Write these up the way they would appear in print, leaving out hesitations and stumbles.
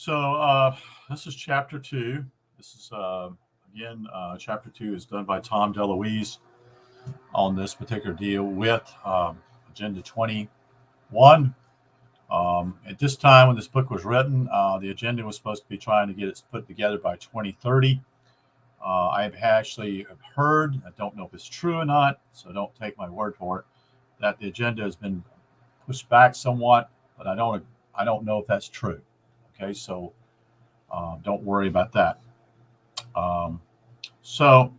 So this is chapter two. This is chapter two is done by Tom DeLuise on this particular deal with Agenda 21. At this time, when this book was written, the agenda was supposed to be trying to get it put together by 2030. I have actually heard, I don't know if it's true or not, so don't take my word for it, that the agenda has been pushed back somewhat, but I don't know if that's true. Okay, so don't worry about that. So,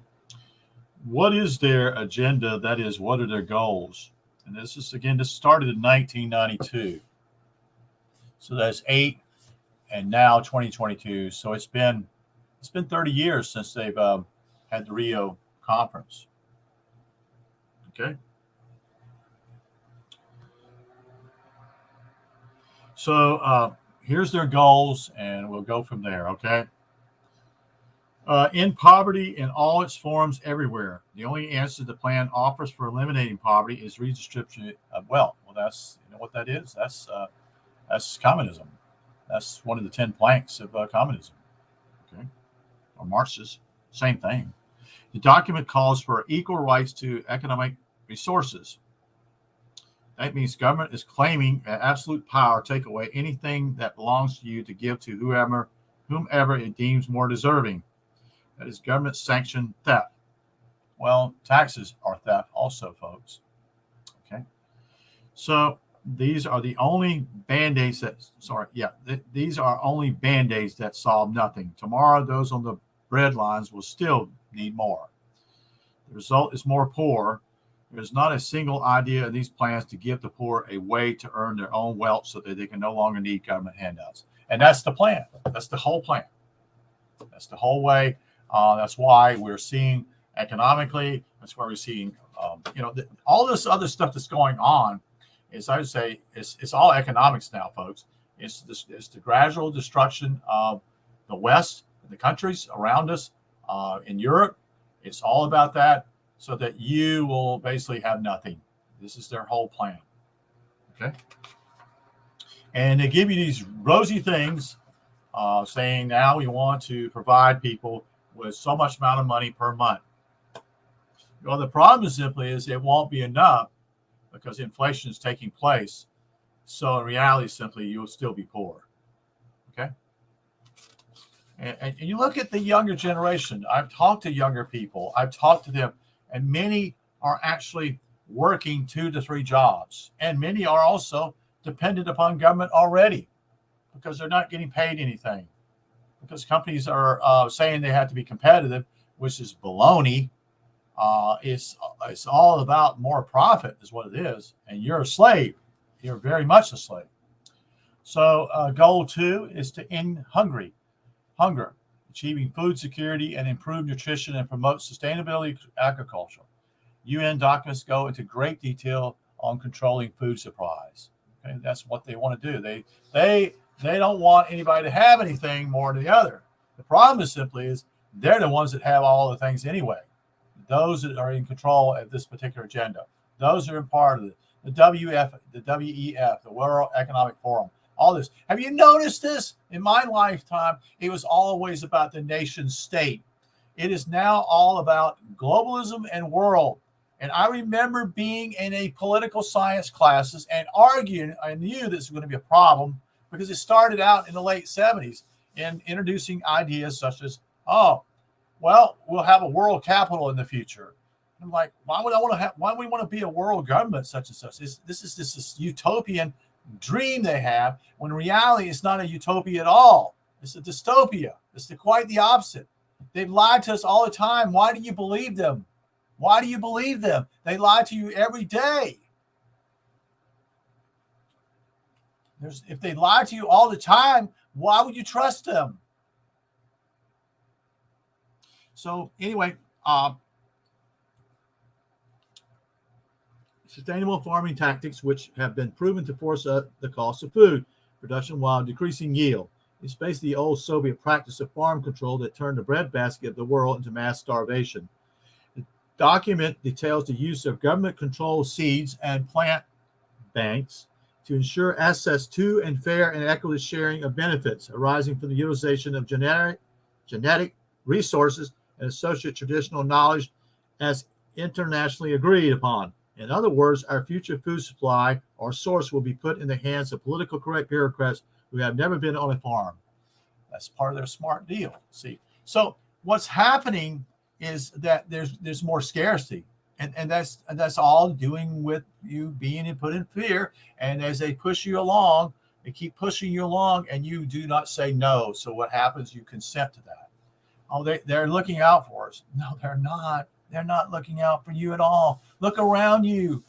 what is their agenda? That is, what are their goals? And this started in 1992. So that's 8, and now 2022. So it's been 30 years since they've had the Rio conference. Okay. So here's their goals, and we'll go from there. Okay. End poverty in all its forms everywhere. The only answer the plan offers for eliminating poverty is redistribution of wealth. Well, that's what that is. That's communism. That's one of the 10 planks of communism. Okay, or Marxist, same thing. The document calls for equal rights to economic resources. That means government is claiming absolute power to take away anything that belongs to you to give to whomever it deems more deserving. That is government-sanctioned theft. Well, taxes are theft also, folks. Okay. So these are the only band-aids these are only band-aids that solve nothing. Tomorrow, those on the bread lines will still need more. The result is more poor. There is not a single idea in these plans to give the poor a way to earn their own wealth so that they can no longer need government handouts. And that's the plan. That's the whole plan. That's the whole way. That's why we're seeing economically, that's why we're seeing, all this other stuff that's going on is, I would say, it's all economics now, folks. It's the gradual destruction of the West, the countries around us, in Europe. It's all about that, so that you will basically have nothing. This is their whole plan. Okay. And they give you these rosy things, saying now we want to provide people with so much amount of money per month. Well, the problem simply is it won't be enough because inflation is taking place. So in reality, simply, you'll still be poor. Okay. And you look at the younger generation. I've talked to younger people. I've talked to them, and many are actually working 2 to 3 jobs. And many are also dependent upon government already because they're not getting paid anything. Because companies are saying they have to be competitive, which is baloney. It's all about more profit is what it is. And you're a slave. You're very much a slave. So goal 2 is to end hunger, achieving food security and improve nutrition and promote sustainability agriculture. UN documents go into great detail on controlling food supplies. Okay, that's what they want to do. They don't want anybody to have anything more than the other. The problem is simply they're the ones that have all the things anyway. Those that are in control of this particular agenda. Those are in part of it. The WEF, the World Economic Forum, all this. Have you noticed this? In my lifetime, it was always about the nation state. It is now all about globalism and world. And I remember being in a political science classes and arguing. I knew this was going to be a problem, because it started out in the late 70s in introducing ideas such as, we'll have a world capital in the future. I'm like, why do we want to be a world government such and such? This is this utopian dream they have, when in reality it's not a utopia at all. It's a dystopia. It's quite the opposite. They've lied to us all the time. Why do you believe them? Why do you believe them? They lie to you every day. If they lie to you all the time, why would you trust them? So anyway, sustainable farming tactics, which have been proven to force up the cost of food production while decreasing yield. It's basically the old Soviet practice of farm control that turned the breadbasket of the world into mass starvation. The document details the use of government-controlled seeds and plant banks to ensure access to and fair and equitable sharing of benefits arising from the utilization of genetic resources and associated traditional knowledge as internationally agreed upon. In other words, our future food supply or source will be put in the hands of politically correct bureaucrats who have never been on a farm. That's part of their smart deal. See, so what's happening is that there's more scarcity, and that's all doing with you being put in fear. And as they push you along, they keep pushing you along, and you do not say no. So what happens? You consent to that. Oh, they're looking out for us. No, they're not. They're not looking out for you at all. Look around you.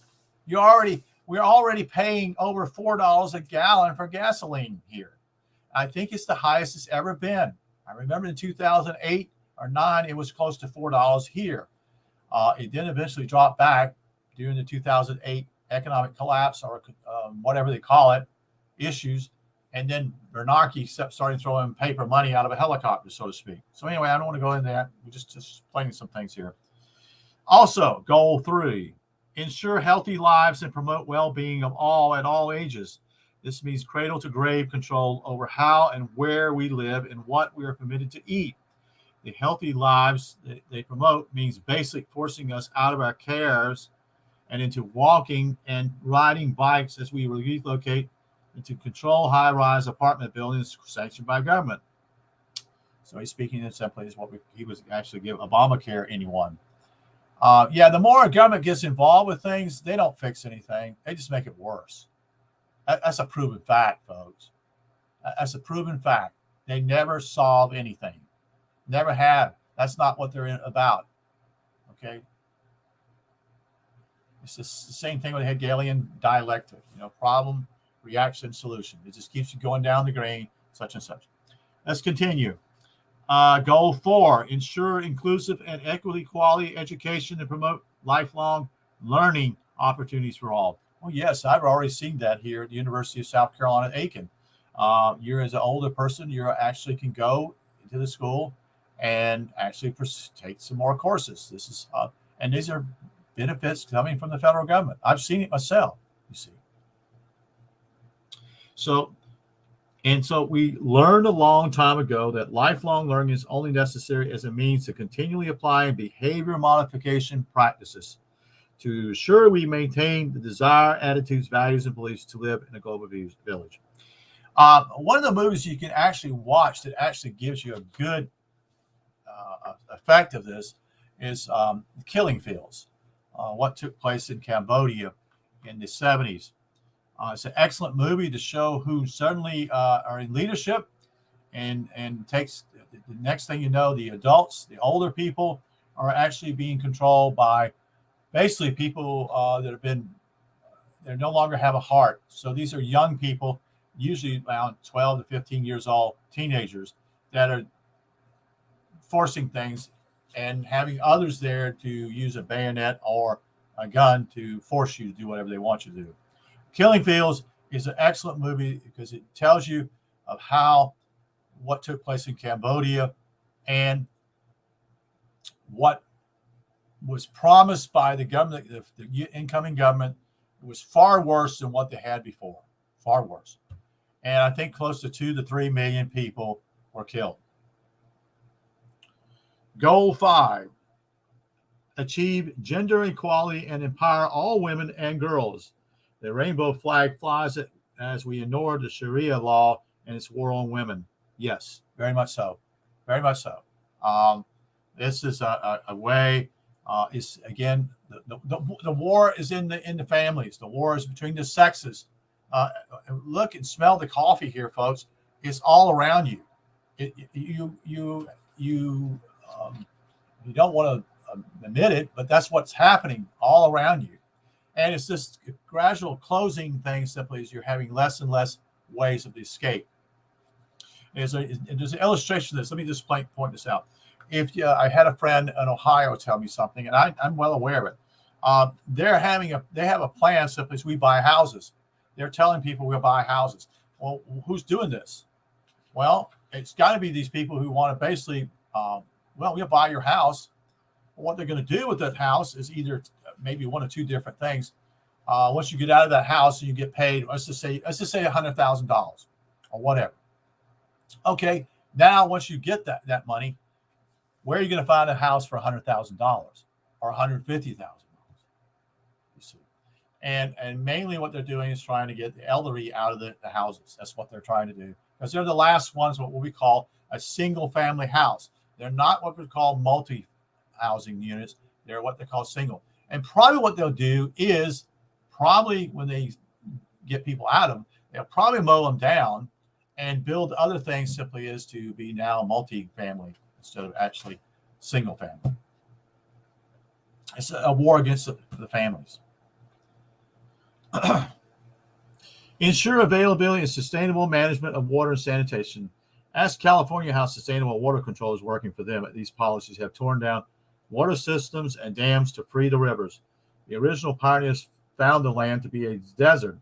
We're already paying over $4 a gallon for gasoline here. I think it's the highest it's ever been. I remember in 2008 or 9, it was close to $4 here. It then eventually dropped back during the 2008 economic collapse, or whatever they call it, issues. And then Bernanke started throwing paper money out of a helicopter, so to speak. So anyway, I don't want to go into that. We're just explaining some things here. Also, goal 3, ensure healthy lives and promote well-being of all at all ages. This means cradle to grave control over how and where we live and what we are permitted to eat. The healthy lives they promote means basically forcing us out of our cares and into walking and riding bikes as we relocate and to control high-rise apartment buildings sanctioned by government. So he's speaking in simply as what he was actually give Obamacare anyone. The more government gets involved with things, they don't fix anything. They just make it worse. That's a proven fact, folks. That's a proven fact. They never solve anything. Never have. That's not what they're about. Okay? It's the same thing with the Hegelian dialectic. Problem, reaction, solution. It just keeps you going down the drain, such and such. Let's continue. Goal 4, ensure inclusive and equity quality education and promote lifelong learning opportunities for all. Well, yes, I've already seen that here at the University of South Carolina, Aiken. You're as an older person, you actually can go into the school and actually take some more courses. This is and these are benefits coming from the federal government. I've seen it myself, you see. So we learned a long time ago that lifelong learning is only necessary as a means to continually apply behavior modification practices to ensure we maintain the desire, attitudes, values, and beliefs to live in a global village. One of the movies you can actually watch that actually gives you a good effect of this is Killing Fields, what took place in Cambodia in the 70s. It's an excellent movie to show who suddenly are in leadership and takes the next thing you know, the adults, the older people are actually being controlled by basically people they no longer have a heart. So these are young people, usually around 12 to 15 years old, teenagers that are forcing things and having others there to use a bayonet or a gun to force you to do whatever they want you to do. Killing Fields is an excellent movie because it tells you of what took place in Cambodia and what was promised by the government, the incoming government. It was far worse than what they had before, far worse. And I think close to 2 to 3 million people were killed. Goal 5, achieve gender equality and empower all women and girls. The rainbow flag flies as we ignore the Sharia law and its war on women. Yes, very much so. Very much so. This is a way. It's again the war is in the families. The war is between the sexes. Look and smell the coffee here, folks. It's all around you. You don't want to admit it, but that's what's happening all around you. And it's this gradual closing thing simply as you're having less and less ways of escape. There's an illustration of this. Let me just point this out. I had a friend in Ohio tell me something, and I'm well aware of it. They have a plan simply as we buy houses. They're telling people we'll buy houses. Well, who's doing this? Well, it's got to be these people who want to basically, we'll buy your house. What they're going to do with that house is either maybe one or two different things. once you get out of that house, you get paid. Let's just say $100,000 or whatever. Okay, now once you get that money, where are you going to find a house for $100,000 or $150,000? You see, and mainly what they're doing is trying to get the elderly out of the houses. That's what they're trying to do, because they're the last ones what we call a single family house. They're not what we call multi housing units. They're what they call single. And probably what they'll do is when they get people out of them, they'll probably mow them down and build other things simply as to be now multi-family instead of actually single family. It's a war against the families. Ensure availability and sustainable management of water and sanitation. Ask California how sustainable water control is working for them. These policies have torn down water systems and dams to free the rivers. The original pioneers found the land to be a desert.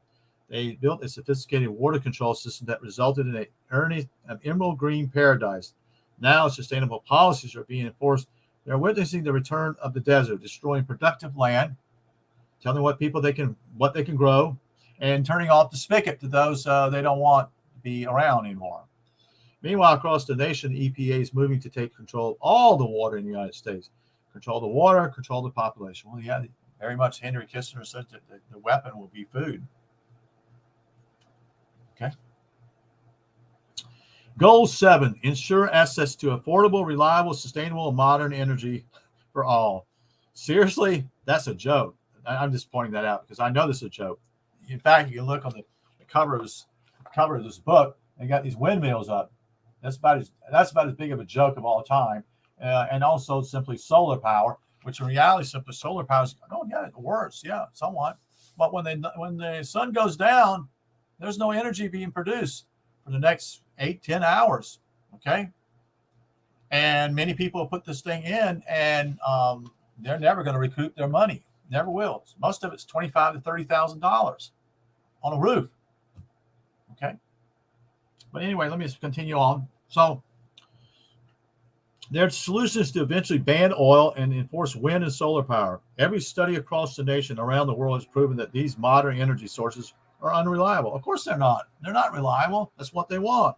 They built a sophisticated water control system that resulted in an emerald green paradise. Now sustainable policies are being enforced. They're witnessing the return of the desert, destroying productive land, telling what they can grow, and turning off the spigot to those they don't want to be around anymore. Meanwhile, across the nation, the EPA is moving to take control of all the water in the United States. Control the water, control the population. Well, yeah, very much Henry Kissinger said that the weapon will be food. Okay. Goal 7, ensure access to affordable, reliable, sustainable, and modern energy for all. Seriously, that's a joke. I'm just pointing that out because I know this is a joke. In fact, you can look on the cover of this book. They got these windmills up. That's about as big of a joke of all time. And also simply solar power, which in reality, simply solar power is, it works, somewhat. But when the sun goes down, there's no energy being produced for the next 8-10 hours. Okay, and many people put this thing in, and they're never going to recoup their money. Never will. Most of it's $25,000 to $30,000 on a roof. Okay, but anyway, let me just continue on. So their solution is to eventually ban oil and enforce wind and solar power. Every study across the nation around the world has proven that these modern energy sources are unreliable. Of course they're not. They're not reliable. That's what they want.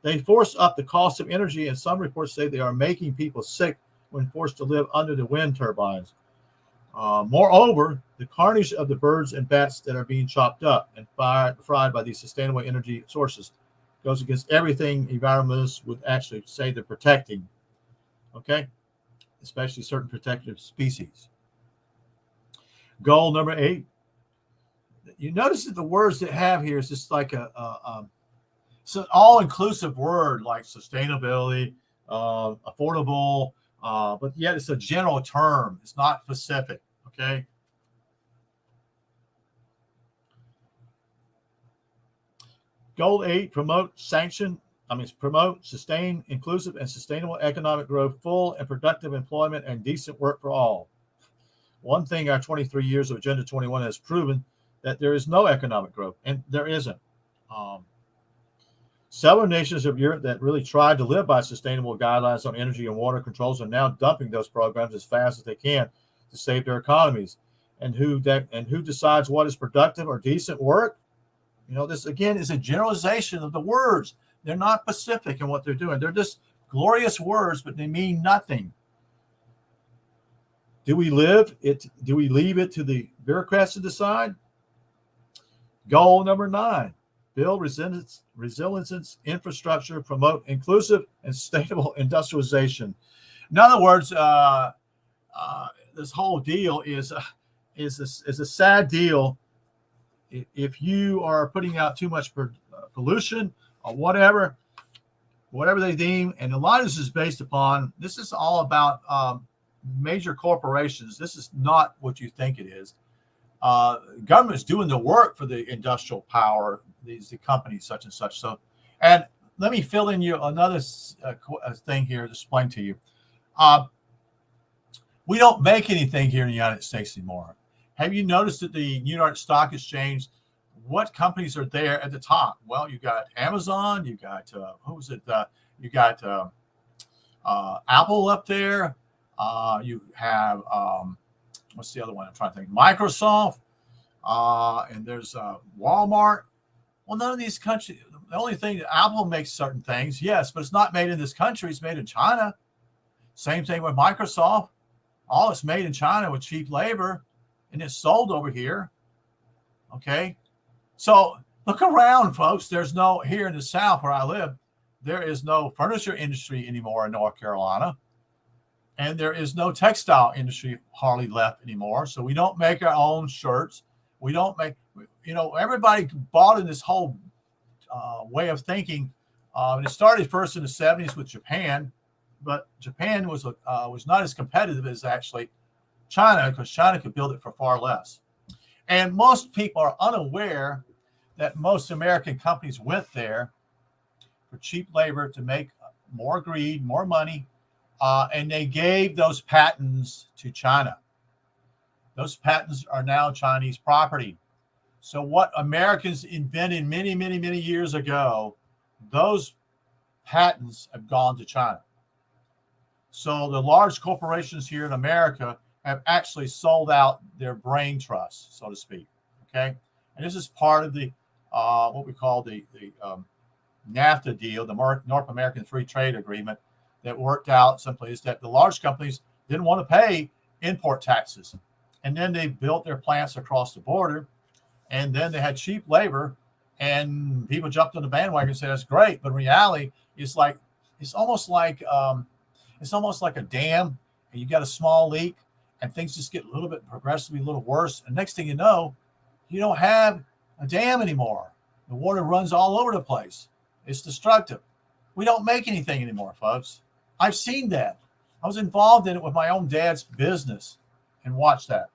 They force up the cost of energy, and some reports say they are making people sick when forced to live under the wind turbines. Moreover, the carnage of the birds and bats that are being chopped up and fried by these sustainable energy sources goes against everything environmentalists would actually say they're protecting. Okay, especially certain protected species. Goal number 8. You notice that the words that have here is just like it's an all-inclusive word like sustainability, affordable, but yet it's a general term. It's not specific. Okay. Goal 8: promote, sustain, inclusive, and sustainable economic growth, full and productive employment, and decent work for all. One thing our 23 years of Agenda 21 has proven that there is no economic growth, and there isn't. Several nations of Europe that really tried to live by sustainable guidelines on energy and water controls are now dumping those programs as fast as they can to save their economies. And who decides what is productive or decent work? This again is a generalization of the words. They're not specific in what they're doing. They're just glorious words, but they mean nothing. Do we leave it to the bureaucrats to decide? Goal number 9: build resilience infrastructure, promote inclusive and sustainable industrialization. In other words, this whole deal is a sad deal. If you are putting out too much pollution or whatever they deem, and a lot of this is based upon, this is all about major corporations. This is not what you think it is. Government's doing the work for the industrial power, the companies such and such. So, and let me fill in you another thing here to explain to you. We don't make anything here in the United States anymore. Have you noticed that the New York Stock Exchange, what companies are there at the top? Well, you got Amazon, you got you got Apple up there. You have what's the other one I'm trying to think? Microsoft. and there's Walmart. Well, none of these countries. The only thing Apple makes certain things, yes, but it's not made in this country. It's made in China. Same thing with Microsoft. All it's made in China with cheap labor, and it's sold over here. Okay, so look around, folks. There's no here in the South where I live. There is no furniture industry anymore in North Carolina, and there is no textile industry hardly left anymore. So we don't make our own shirts. We don't make. Everybody bought in this whole way of thinking. And it started first in the 70s with Japan, but Japan was not as competitive as actually China, because China could build it for far less. And most people are unaware that most American companies went there for cheap labor to make more greed, more money, and they gave those patents to China. Those patents are now Chinese property. So what Americans invented many, many, many years ago, those patents have gone to China. So the large corporations here in America have actually sold out their brain trust, so to speak. Okay, and this is part of the what we call the NAFTA deal, the North American Free Trade Agreement, that worked out simply is that the large companies didn't want to pay import taxes, and then they built their plants across the border, and then they had cheap labor, and people jumped on the bandwagon and said that's great, but in reality, it's almost like a dam, and you got a small leak, and things just get a little bit progressively a little worse. And next thing you know, you don't have a dam anymore. The water runs all over the place. It's destructive. We don't make anything anymore, folks. I've seen that. I was involved in it with my own dad's business and watched that.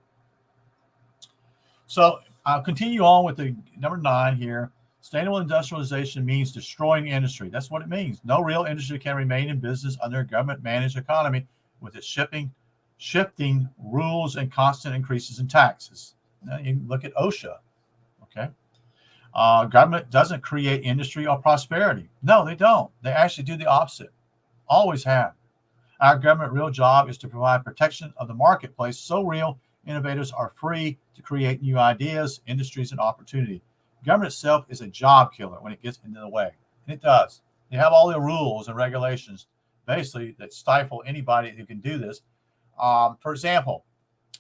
So I'll continue on with the number 9 here. Sustainable industrialization means destroying industry. That's what it means. No real industry can remain in business under a government-managed economy with its shifting rules and constant increases in taxes. Now you look at OSHA. Okay, government doesn't create industry or prosperity. No, they don't. They actually do the opposite. Always have. Our government real job is to provide protection of the marketplace so real innovators are free to create new ideas, industries, and opportunity. Government itself is a job killer when it gets into the way. And it does. They have all the rules and regulations, basically, that stifle anybody who can do this. For example,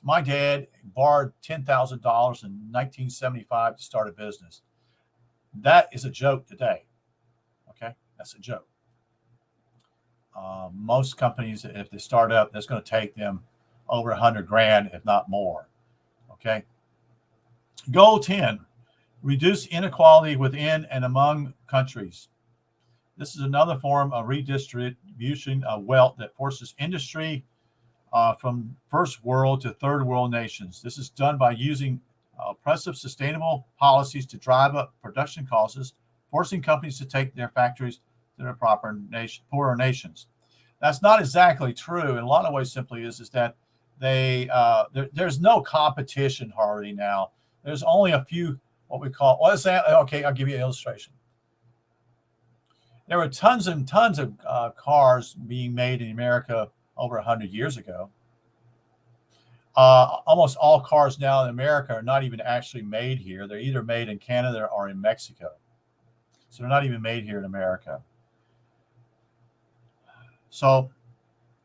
my dad borrowed $10,000 in 1975 to start a business. That is a joke today. Okay? That's a joke. Most companies, if they start up, that's going to take them over $100,000, if not more. Okay? Goal 10, reduce inequality within and among countries. This is another form of redistribution of wealth that forces industry from first world to third world nations. This is done by using oppressive sustainable policies to drive up production costs, forcing companies to take their factories to their poorer nations. That's not exactly true. In a lot of ways, simply is that there's no competition hardly now. There's only a few what we call, okay, I'll give you an illustration. There were tons and tons of cars being made in America over 100 years ago. Almost all cars now in America are not even actually made here. They're either made in Canada or in Mexico. So they're not even made here in America. So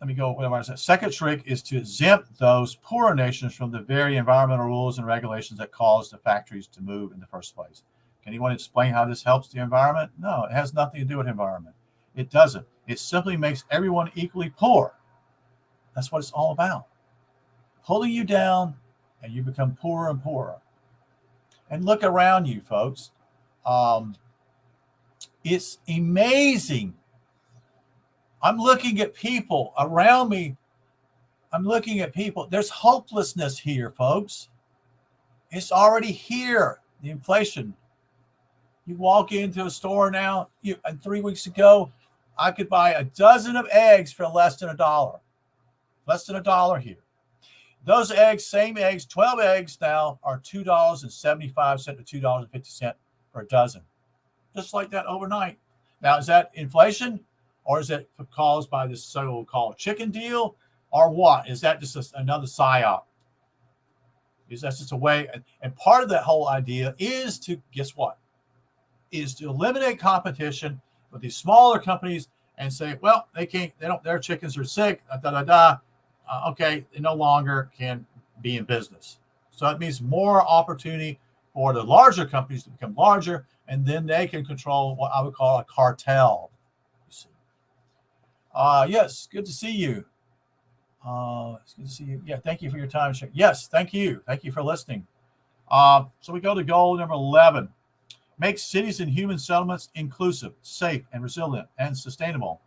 let me go. What am I saying? Second trick is to exempt those poorer nations from the very environmental rules and regulations that caused the factories to move in the first place. Can anyone explain how this helps the environment? No, it has nothing to do with environment. It doesn't. It simply makes everyone equally poor. That's what it's all about. Pulling you down, and you become poorer and poorer. And look around you, folks. It's amazing. I'm looking at people around me. I'm looking at people. There's hopelessness here, folks. It's already here, the inflation. You walk into a store now, and 3 weeks ago, I could buy a dozen of eggs for less than $1. Less than $1 here. Those eggs, same eggs, 12 eggs now are $2.75 to $2.50 for a dozen. Just like that overnight. Now, is that inflation? Or is it caused by this so-called chicken deal? Or what? Is that just another psyop? Because that's just a way. And part of that whole idea is to, guess what? Is to eliminate competition with these smaller companies and say, well, they can't, they don't, their chickens are sick, okay, they no longer can be in business. So it means more opportunity for the larger companies to become larger, and then they can control what I would call a cartel. You see. Yes, good to see you. It's good to see you. Yeah, thank you for your time. Yes, thank you. Thank you for listening. So we go to goal number 11. Make cities and human settlements inclusive, safe, and resilient, and sustainable.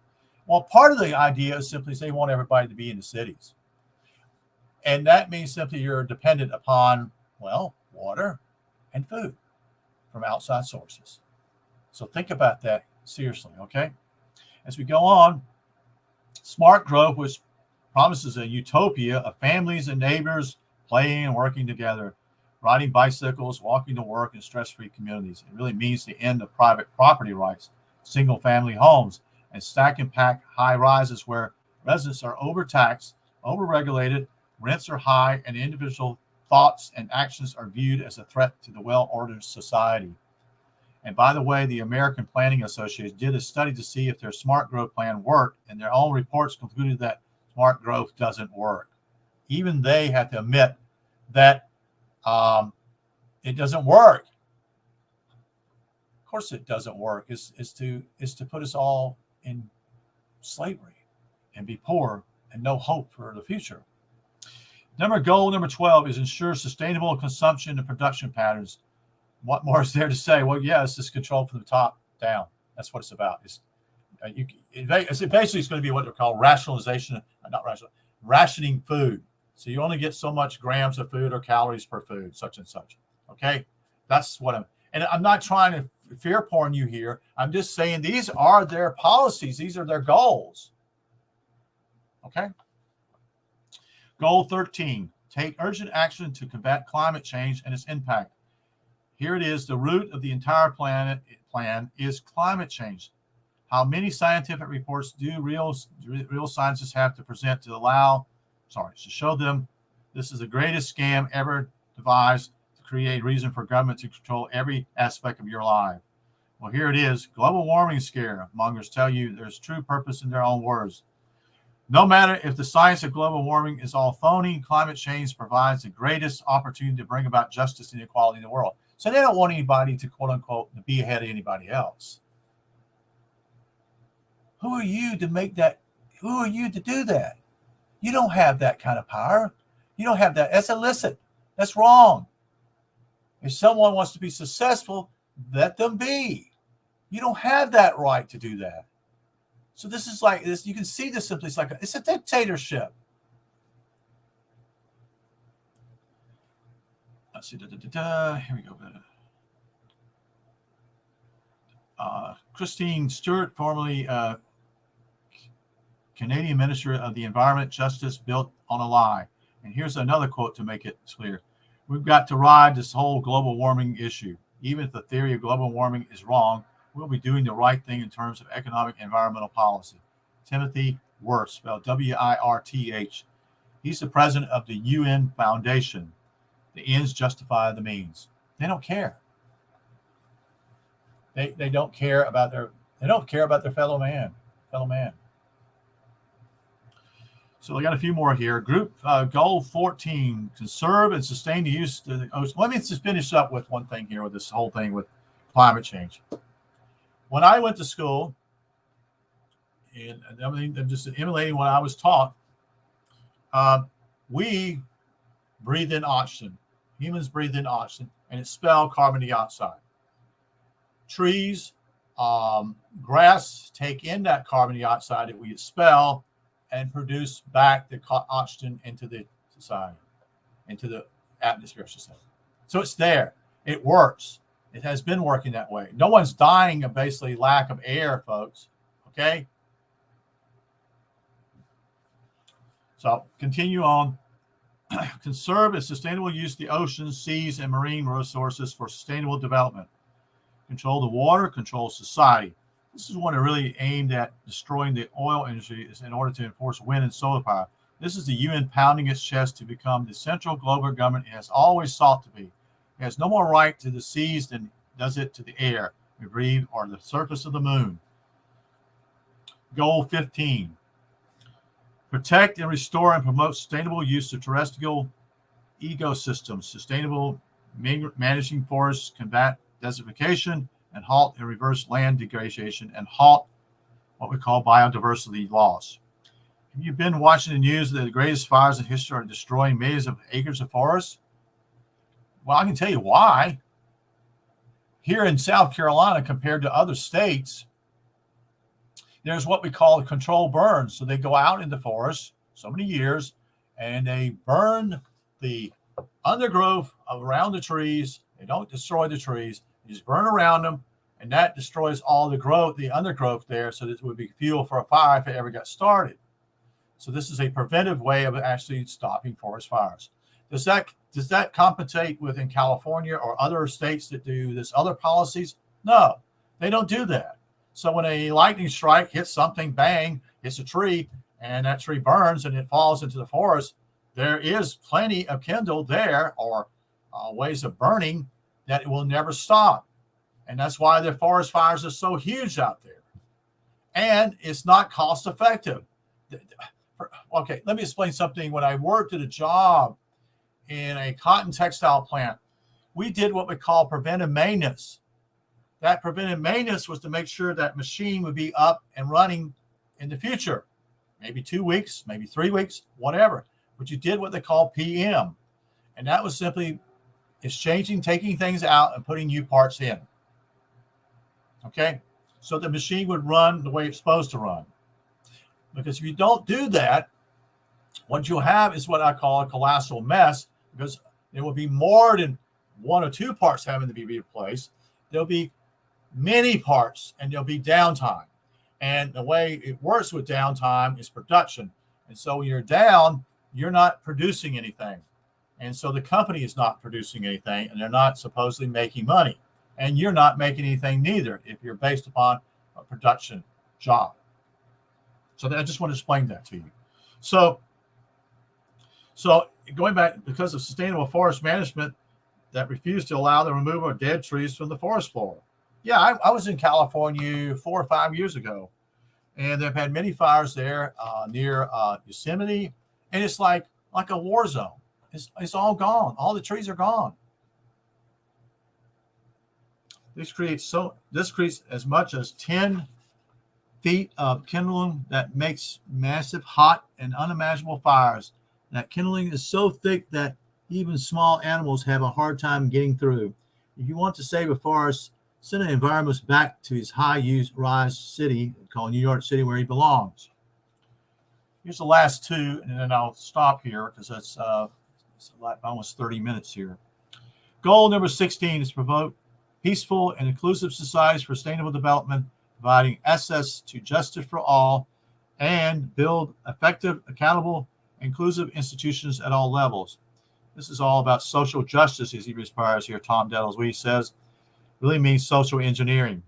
Well, part of the idea is simply they want everybody to be in the cities. And that means simply you're dependent upon, well, water and food from outside sources. So think about that seriously, okay? As we go on, smart growth, which promises a utopia of families and neighbors playing and working together, riding bicycles, walking to work in stress-free communities. It really means the end of private property rights, single-family homes, and stack and pack high rises where residents are overtaxed, overregulated, rents are high, and individual thoughts and actions are viewed as a threat to the well-ordered society. And by the way, the American Planning Association did a study to see if their smart growth plan worked, and their own reports concluded that smart growth doesn't work. Even they had to admit that it doesn't work. Of course, it doesn't work. It's to put us all in slavery and be poor and no hope for the future. Goal number 12 is ensure sustainable consumption and production patterns. What more is there to say? Well, yeah, it's just control from the top down. That's what it's about. Basically, it's going to be what they're called rationing food. So you only get so much grams of food or calories per food, such and such. Okay, that's what I'm not trying to fear porn you here. I'm just saying these are their policies. These are their goals. Okay. Goal 13, take urgent action to combat climate change and its impact. Here it is. The root of the entire plan is climate change. How many scientific reports do real scientists have to present to show them this is the greatest scam ever devised to create reason for government to control every aspect of your life? Well, here it is. Global warming scare mongers tell you there's true purpose in their own words. No matter if the science of global warming is all phony, climate change provides the greatest opportunity to bring about justice and equality in the world. So they don't want anybody to, quote unquote, be ahead of anybody else. Who are you to make that? Who are you to do that? You don't have that kind of power. You don't have that. That's illicit. That's wrong. If someone wants to be successful, let them be. You don't have that right to do that. So this is like this. You can see this simply. It's a dictatorship. Let's see. Here we go. Christine Stewart, formerly Canadian Minister of the Environment, Justice, built on a lie. And here's another quote to make it clear. We've got to ride this whole global warming issue. Even if the theory of global warming is wrong, we'll be doing the right thing in terms of economic and environmental policy. Timothy Wirth, spelled W-I-R-T-H. He's the president of the UN Foundation. The ends justify the means. They don't care. They don't care about their fellow man. So we got a few more here. Group goal 14: conserve and sustain the use of the ocean. Let me just finish up with one thing here with this whole thing with climate change. When I went to school, and I'm just emulating what I was taught, we breathe in oxygen. Humans breathe in oxygen, and expel carbon dioxide. Trees, grass take in that carbon dioxide that we expel and produce back the oxygen into the society, into the atmosphere. So it's there. It works. It has been working that way. No one's dying of basically lack of air, folks. Okay? So continue on. Conserve and sustainable use of the oceans, seas, and marine resources for sustainable development. Control the water, control society. This is one that really aimed at destroying the oil industry in order to enforce wind and solar power. This is the UN pounding its chest to become the central global government it has always sought to be. It has no more right to the seas than does it to the air we breathe or the surface of the moon. Goal 15. Protect and restore and promote sustainable use of terrestrial ecosystems, sustainable managing forests, combat desertification, and halt and reverse land degradation, and halt what we call biodiversity loss. Have you been watching the news that the greatest fires in history are destroying millions of acres of forests? Well, I can tell you why. Here in South Carolina, compared to other states, there's what we call a controlled burn. So they go out in the forest so many years and they burn the undergrowth around the trees. They don't destroy the trees. They just burn around them, and that destroys all the growth, the undergrowth there, so that it would be fuel for a fire if it ever got started. So this is a preventive way of actually stopping forest fires. Does that compensate within California or other states that do this other policies? No, they don't do that. So when a lightning strike hits something, bang, hits a tree, and that tree burns and it falls into the forest, there is plenty of kindle there or ways of burning that it will never stop. And that's why the forest fires are so huge out there. And it's not cost effective. Okay, let me explain something. When I worked at a job in a cotton textile plant, we did what we call preventive maintenance. That preventive maintenance was to make sure that machine would be up and running in the future, maybe 2 weeks, maybe 3 weeks, whatever. But you did what they call PM. And that was simply exchanging, taking things out and putting new parts in. Okay? So the machine would run the way it's supposed to run. Because if you don't do that, what you'll have is what I call a colossal mess, because there will be more than 1 or 2 parts having to be replaced. There'll be many parts and there'll be downtime. And the way it works with downtime is production. And so when you're down, you're not producing anything. And so the company is not producing anything, and they're not supposedly making money. And you're not making anything neither if you're based upon a production job. So I just want to explain that to you. So going back, because of sustainable forest management that refused to allow the removal of dead trees from the forest floor. Yeah, I was in California 4 or 5 years ago, and they've had many fires there near Yosemite, and it's like a war zone. It's all gone. All the trees are gone. This creates as much as 10 feet of kindling that makes massive, hot, and unimaginable fires. That kindling is so thick that even small animals have a hard time getting through. If you want to save a forest, send an environmentalist back to his high-rise city called New York City, where he belongs. Here's the last 2, and then I'll stop here because it's almost 30 minutes here. Goal number 16 is to promote peaceful and inclusive societies for sustainable development, providing access to justice for all, and build effective, accountable, inclusive institutions at all levels. This is all about social justice, as he respires here. Tom Delleswe says, really means social engineering.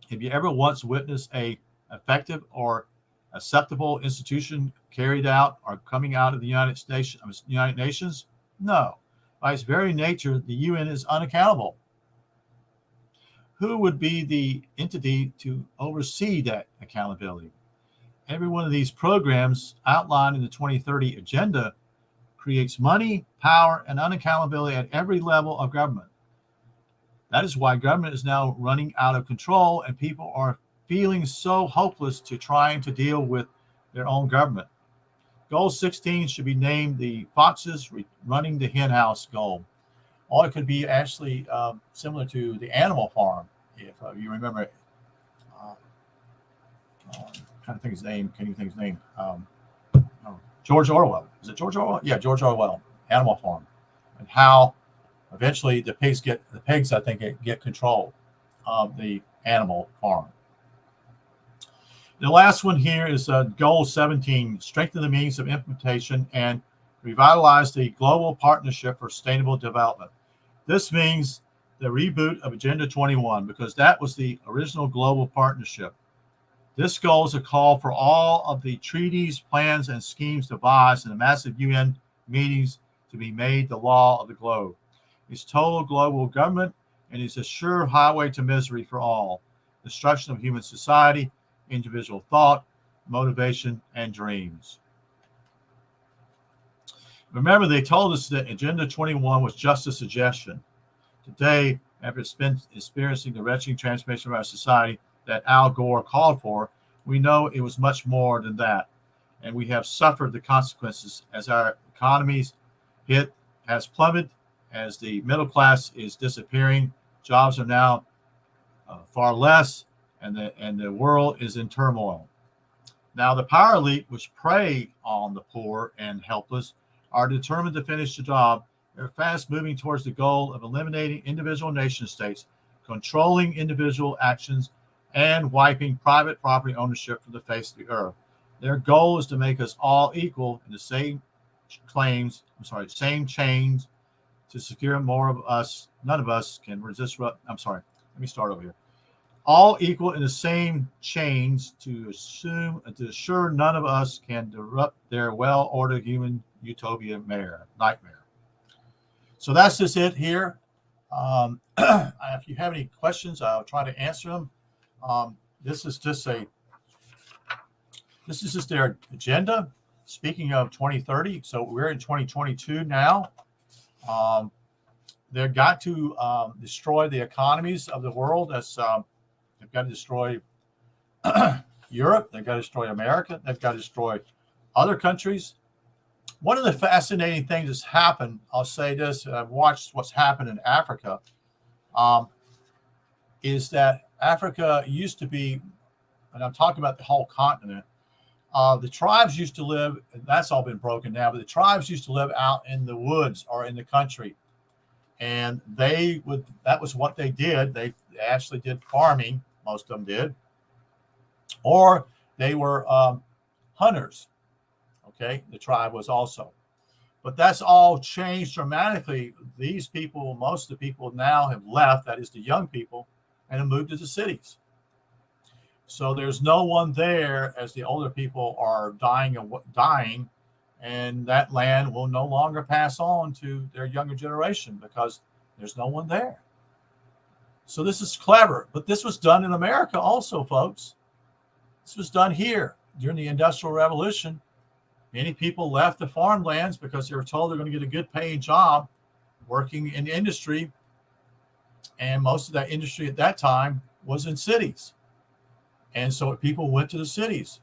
Have you ever once witnessed a effective or acceptable institution carried out or coming out of the United Nations? No. By its very nature, the UN is unaccountable. Who would be the entity to oversee that accountability? Every one of these programs outlined in the 2030 agenda creates money, power, and unaccountability at every level of government. That is why government is now running out of control, and people are feeling so hopeless to trying to deal with their own government. Goal 16 should be named the Foxes Running the Hen House goal. Or it could be actually similar to the Animal Farm, if you remember. I'm trying to think his name. Can you think his name? George Orwell. Is it George Orwell? Yeah, George Orwell. Animal Farm, and how eventually the pigs I think get control of the animal farm. The last one here is goal 17: strengthen the means of implementation and revitalize the global partnership for sustainable development. This means the reboot of Agenda 21, because that was the original global partnership. This goal is a call for all of the treaties, plans, and schemes devised in the massive UN meetings to be made the law of the globe. It's total global government and is a sure highway to misery for all, destruction of human society, individual thought, motivation, and dreams. Remember, they told us that Agenda 21 was just a suggestion. Today, after experiencing the wretched transformation of our society that Al Gore called for, we know it was much more than that. And we have suffered the consequences as our economies has plummeted, as the middle class is disappearing, jobs are now far less, and the world is in turmoil. Now, the power elite, which prey on the poor and helpless, are determined to finish the job. They're fast moving towards the goal of eliminating individual nation states, controlling individual actions, and wiping private property ownership from the face of the earth. Their goal is to make us all equal in the same chains to secure more of us. None of us can resist. Let me start over here. All equal in the same chains to assure none of us can disrupt their well-ordered human utopia nightmare. So that's just it here. If you have any questions, I'll try to answer them. This is just their agenda. Speaking of 2030, so we're in 2022 now. They've got to destroy the economies of the world. They've got to destroy Europe. They've got to destroy America. They've got to destroy other countries. One of the fascinating things that's happened, I'll say this, I've watched what's happened in Africa, is that Africa used to be, and I'm talking about the whole continent, the tribes used to live, and that's all been broken now, but the tribes used to live out in the woods or in the country. And that was what they did. They actually did farming, most of them did. Or they were hunters. Okay, the tribe was also. But that's all changed dramatically. These people, most of the people now have left, that is the young people, and have moved to the cities. So there's no one there as the older people are dying, and that land will no longer pass on to their younger generation because there's no one there. So this is clever, but this was done in America also, folks. This was done here during the Industrial Revolution. Many people left the farmlands because they were told they're going to get a good paying job working in industry. And most of that industry at that time was in cities. And so people went to the cities.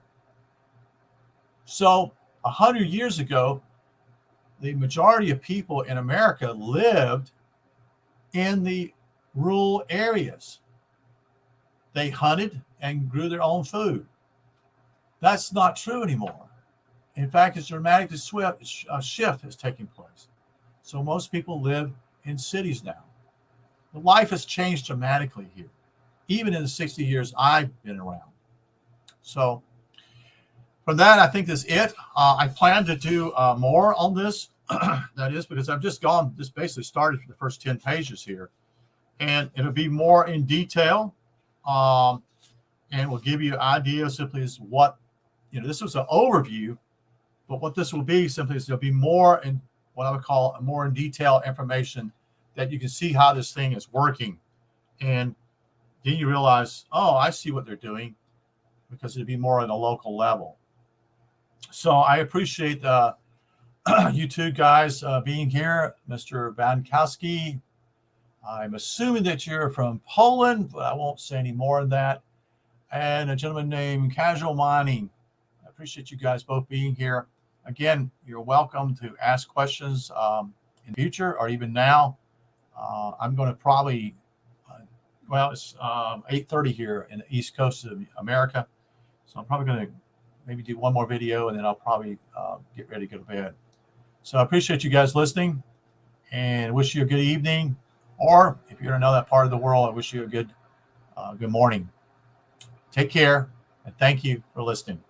So 100 years ago, the majority of people in America lived in the rural areas. They hunted and grew their own food. That's not true anymore. In fact, it's dramatic shift is taking place. So most people live in cities now. The life has changed dramatically here, even in the 60 years I've been around. So from that, I think that's it. I plan to do more on this. That is because I've just basically started for the first 10 pages here. And it'll be more in detail. And we'll give you an idea simply as what, this was an overview. But what this will be simply is there'll be more in what I would call more in detail information that you can see how this thing is working. And then you realize, oh, I see what they're doing, because it'd be more at a local level. So I appreciate you two guys being here. Mr. Bankowski, I'm assuming that you're from Poland, but I won't say any more than that. And a gentleman named Casual Mining. I appreciate you guys both being here. Again, you're welcome to ask questions in the future or even now. I'm going to probably, it's 8:30 here in the East Coast of America. So I'm probably going to maybe do one more video, and then I'll probably get ready to go to bed. So I appreciate you guys listening and wish you a good evening. Or if you're in another part of the world, I wish you a good morning. Take care, and thank you for listening.